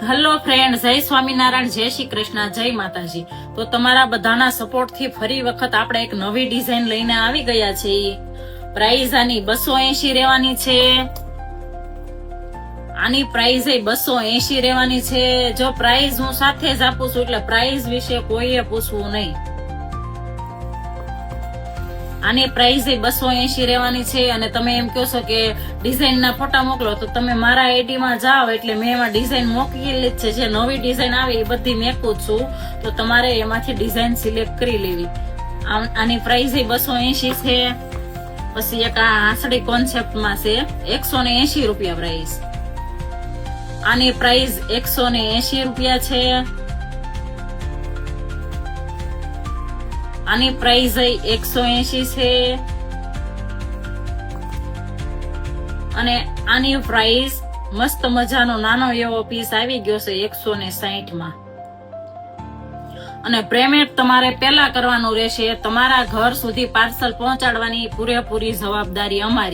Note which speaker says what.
Speaker 1: Hello friend, જય સ્વામિનારાયણ, જય શ્રી કૃષ્ણ, જય માતાજી। તો તમારા બધાના સપોર્ટ થી ફરી વખત આપણે એક નવી ડિઝાઇન લઈને આવી ગયા છે। પ્રાઇસ આની 280 રહેવાની છે। આની પ્રાઇસ 280 રહેવાની છે। જો પ્રાઇસ હું સાથે જ આપું છું એટલે પ્રાઇસ વિશે કોઈએ પૂછવું નહીં। આની પ્રાઇસ 280 રહેવાની છે। અને તમે એમ કહો છો કે ડિઝાઇન ના ફોટા મોકલો, તો તમે મારા આઈડી માં જાઓ એટલે મેં એમાં ડિઝાઇન મોકલેલી જ છે। જે નવી ડિઝાઇન આવે એ બધી મેકું છું, તો તમારે એમાંથી ડિઝાઇન સિલેક્ટ કરી લેવી। આની પ્રાઇસ 280 છે। પછી એક આ આંસળી કોન્સેપ્ટ માં છે, 180 રૂપિયા પ્રાઇસ। આની પ્રાઇસ 180 રૂપિયા છે। આની પ્રાઇસ 180 છે। અને આની પ્રાઇસ મસ્ત મજાનો નાનો એવો પીસ આવી ગયો છે 160 માં। અને પેમેન્ટ તમારે પહેલા કરવાનું રહેશે। તમારા ઘર સુધી પાર્સલ પહોંચાડવાની પૂરેપૂરી જવાબદારી અમારી।